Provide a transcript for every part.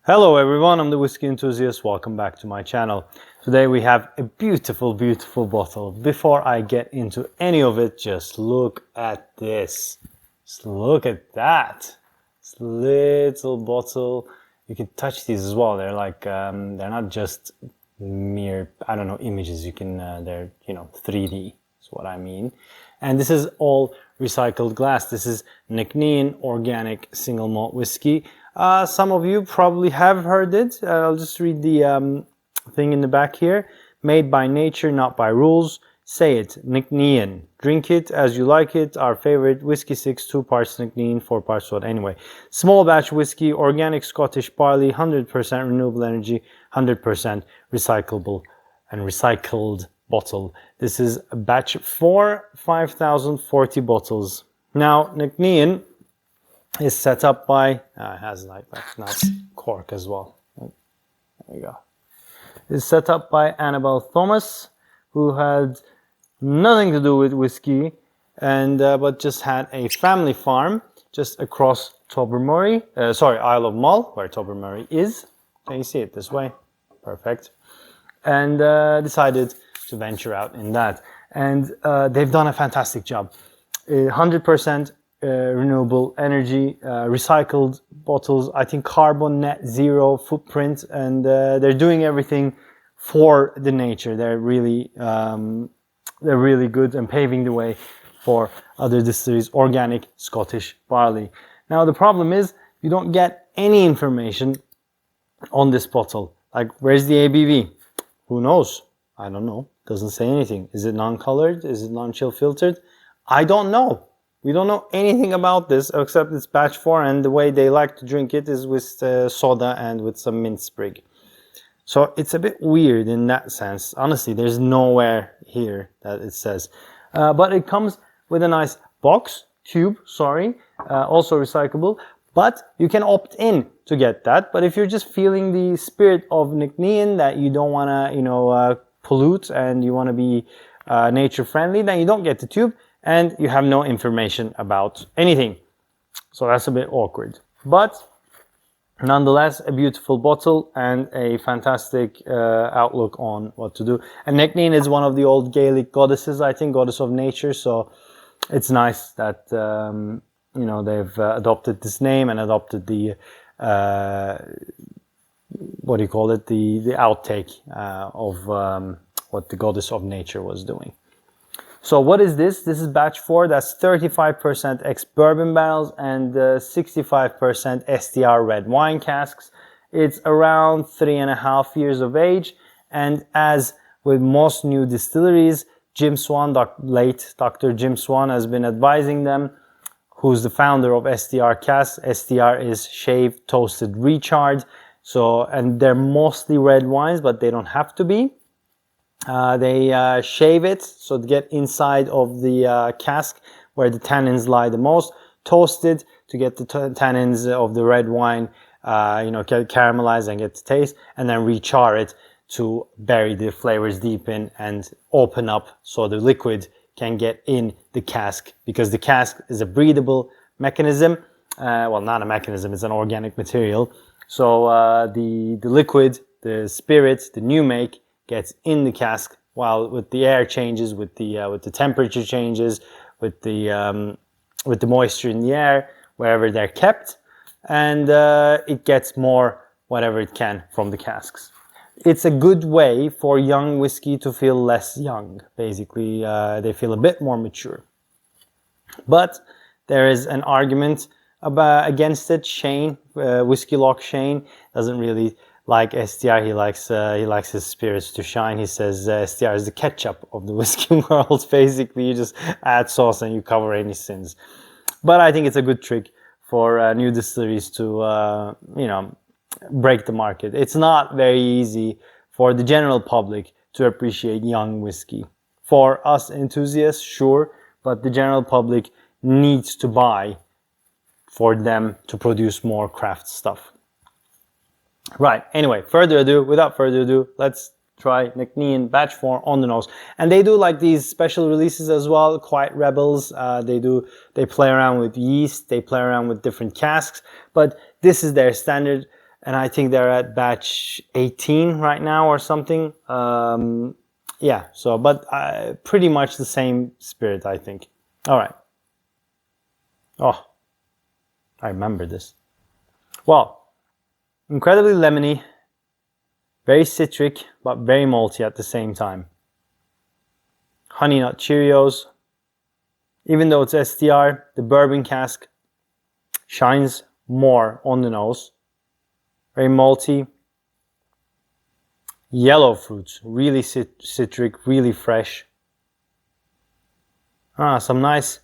Hello everyone, I'm the Whiskey Enthusiast. Welcome back to my channel. Today we have a beautiful bottle. Before I get into any of it, just look at this. Just look at that. This little bottle. You can touch these as well. They're like, they're not just mere, I don't know, images. You can, they're, 3D is what I mean. And this is all recycled glass. This is Nc'Nean Organic Single Malt Whiskey. Some of you probably have heard it. I'll just read the thing in the back here. Made by nature, not by rules. Say it, Nc'Nean. Drink it as you like it. Our favorite whiskey 6, 2 parts Nc'Nean, 4 parts what? Anyway, small batch whiskey, organic Scottish barley, 100% renewable energy, 100% recyclable and recycled bottle. This is a batch 4, 5,040 bottles. Now, Nc'Nean is set up by, it has like that nice cork as well. There you go. It's set up by Annabelle Thomas, who had nothing to do with whiskey, and but just had a family farm just across Isle of Mull, where Tobermory is. Can you see it this way? Perfect. And decided to venture out in that. And they've done a fantastic job. 100% renewable energy, recycled bottles, I think carbon net zero footprint, and they're doing everything for the nature. They're really good and paving the way for other distilleries, organic Scottish barley. Now the problem is you don't get any information on this bottle. Like, where's the ABV? Who knows? I don't know. Doesn't say anything. Is it non-colored? Is it non-chill filtered? I don't know. We don't know anything about this except it's batch 4, and the way they like to drink it is with soda and with some mint sprig. So it's a bit weird in that sense. Honestly, there's nowhere here that it says. But it comes with a nice tube, also recyclable. But you can opt in to get that. But if you're just feeling the spirit of Nc'Nean, that you don't want to, pollute and you want to be nature friendly, then you don't get the tube. And you have no information about anything. So that's a bit awkward. But nonetheless, a beautiful bottle and a fantastic outlook on what to do. And Nc'Nean is one of the old Gaelic goddesses, I think, goddess of nature. So it's nice that, they've adopted this name and adopted the, the outtake of what the goddess of nature was doing. So what is this? This is batch 4. That's 35% ex-bourbon barrels and 65% STR red wine casks. It's around 3.5 years of age. And as with most new distilleries, Jim Swan, late Dr. Jim Swan, has been advising them, who's the founder of STR casks. STR is shaved, toasted, recharred. So, and they're mostly red wines, but they don't have to be. They shave it so to get inside of the cask where the tannins lie the most, toast it to get the tannins of the red wine, caramelized and get the taste, and then rechar it to bury the flavors deep in and open up so the liquid can get in the cask, because the cask is a breathable mechanism. Well, not a mechanism, it's an organic material. So the liquid, the spirit, the new make, gets in the cask, while with the air changes, with the temperature changes, with the moisture in the air, wherever they're kept, and it gets more whatever it can from the casks. It's a good way for young whiskey to feel less young. Basically, they feel a bit more mature. But there is an argument against it. Shane, Whiskey Lock Shane, doesn't really like STR. He likes his spirits to shine. He says STR is the ketchup of the whiskey world. Basically, you just add sauce and you cover any sins. But I think it's a good trick for new distilleries to break the market. It's not very easy for the general public to appreciate young whiskey. For us enthusiasts, sure, but the general public needs to buy for them to produce more craft stuff. Right, anyway, without further ado, let's try Nc'Nean batch 4 on the nose. And they do like these special releases as well, quite rebels. They play around with yeast, they play around with different casks, but this is their standard And I think they're at batch 18 right now or something. Yeah, so, but pretty much the same spirit, I think. All right. Oh, I remember this. Well, incredibly lemony, very citric, but very malty at the same time. Honey nut Cheerios. Even though it's STR, the bourbon cask shines more on the nose. Very malty. Yellow fruits, really citric, really fresh. Some nice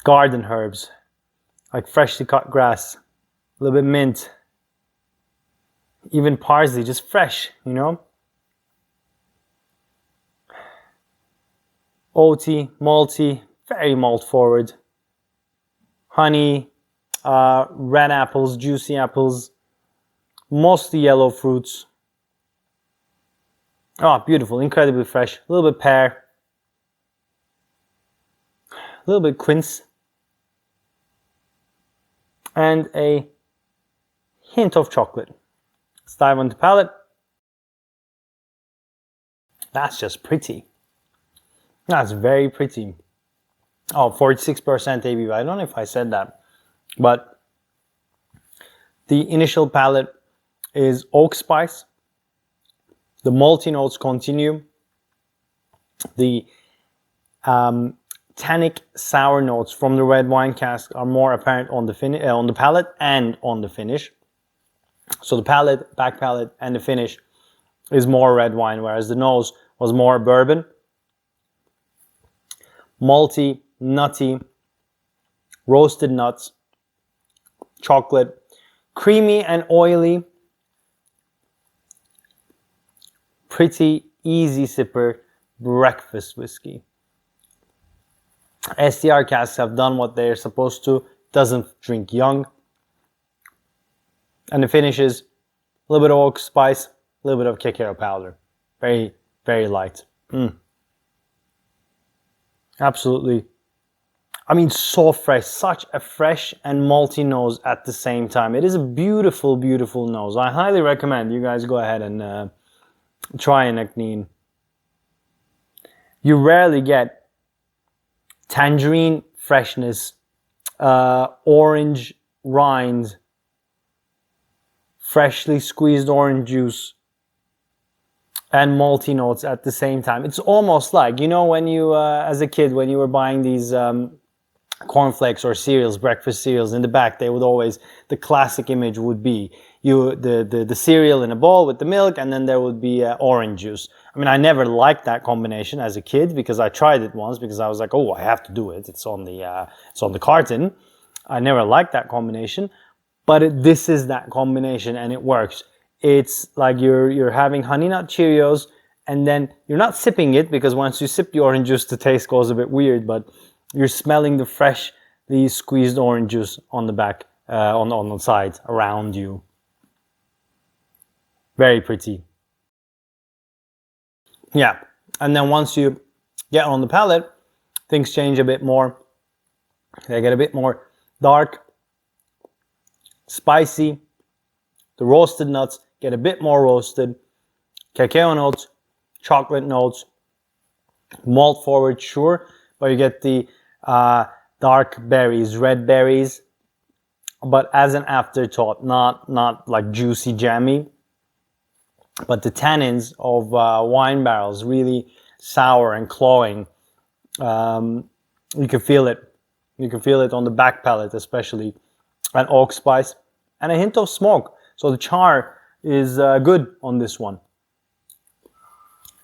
garden herbs, like freshly cut grass, a little bit mint, even parsley, just fresh, you know. Oaty, malty, very malt forward. Honey, red apples, juicy apples, mostly yellow fruits. Oh, beautiful, incredibly fresh. A little bit pear, a little bit quince, and a hint of chocolate. Let's dive on the palate. That's just pretty. That's very pretty. Oh, 46% ABV. I don't know if I said that, but the initial palate is oak spice. The malty notes continue. The tannic sour notes from the red wine cask are more apparent on the palate and on the finish. So the palate, back palate, and the finish is more red wine, whereas the nose was more bourbon. Malty, nutty, roasted nuts, chocolate, creamy and oily. Pretty easy sipper breakfast whiskey. STR casks have done what they're supposed to. Doesn't drink young. And the finish is a little bit of oak spice, a little bit of cacao powder. Very, very light. Absolutely. I mean, so fresh. Such a fresh and malty nose at the same time. It is a beautiful, beautiful nose. I highly recommend you guys go ahead and try an Nc'Nean. You rarely get tangerine freshness, orange rind, freshly squeezed orange juice, and malty notes at the same time. It's almost like, you know, when you, as a kid, when you were buying these cornflakes or cereals, breakfast cereals, in the back, they would always, the classic image would be the cereal in a bowl with the milk, and then there would be orange juice. I mean, I never liked that combination as a kid because I tried it once because I was like, oh, I have to do it. It's on the carton. I never liked that combination, but this is that combination and it works. It's like you're having Honey Nut Cheerios, and then you're not sipping it because once you sip the orange juice, the taste goes a bit weird, but you're smelling the freshly squeezed orange juice on the back, on the side, around you. Very pretty. Yeah, and then once you get on the palate, things change a bit more. They get a bit more dark, spicy. The roasted nuts get a bit more roasted. Cacao notes, chocolate notes, malt forward, sure, but you get the dark berries, red berries, but as an afterthought, not like juicy, jammy. But the tannins of wine barrels, really sour and clawing. You can feel it. You can feel it on the back palate especially. And oak spice and a hint of smoke. So the char is good on this one.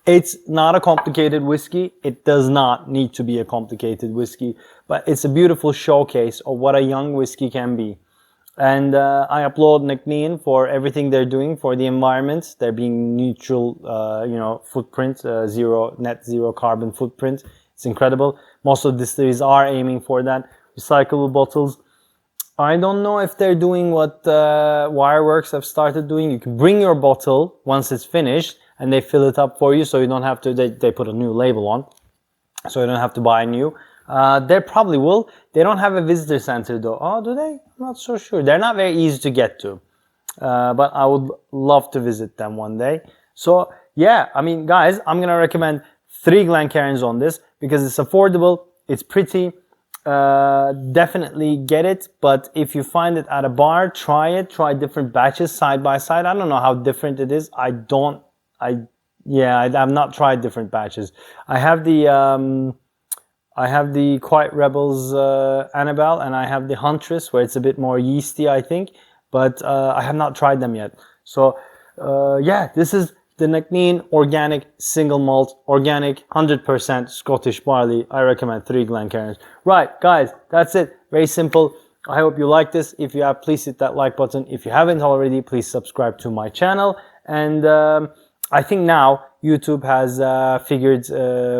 It's not a complicated whiskey. It does not need to be a complicated whiskey. But it's a beautiful showcase of what a young whiskey can be. And I applaud Nc'Nean for everything they're doing for the environment. They're being neutral, footprint, net zero carbon footprint. It's incredible. Most of the distilleries are aiming for that. Recyclable bottles. I don't know if they're doing what Wireworks have started doing. You can bring your bottle once it's finished and they fill it up for you, so you don't have to, they put a new label on, so you don't have to buy new. They probably will. They don't have a visitor center though. Oh, do they? I'm not so sure. They're not very easy to get to. but I would love to visit them one day. So yeah, I mean, guys, I'm gonna recommend 3 Glencairns on this because it's affordable, it's pretty. Definitely get it, but if you find it at a bar, try it. Try different batches side by side. I don't know how different it is. I've not tried different batches. I have the Quiet Rebels Annabelle, and I have the Huntress, where it's a bit more yeasty, I think, but I have not tried them yet. So yeah, this is the Nc'Nean Organic Single Malt, organic, 100% Scottish barley. I recommend 3 Glencairns. Right, guys, that's it. Very simple. I hope you like this. If you have, please hit that like button. If you haven't already, please subscribe to my channel. And I think now YouTube has figured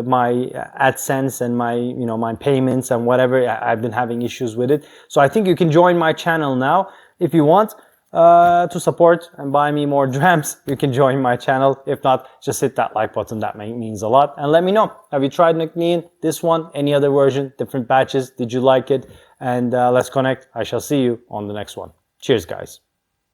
my AdSense and my, my payments and whatever. I've been having issues with it. So I think you can join my channel now if you want. To support and buy me more drams, you can join my channel. If not, just hit that like button. That means a lot. And let me know, have you tried Nc'Nean, this one, any other version, different batches? Did you like it? And let's connect. I shall see you on the next one. Cheers, guys.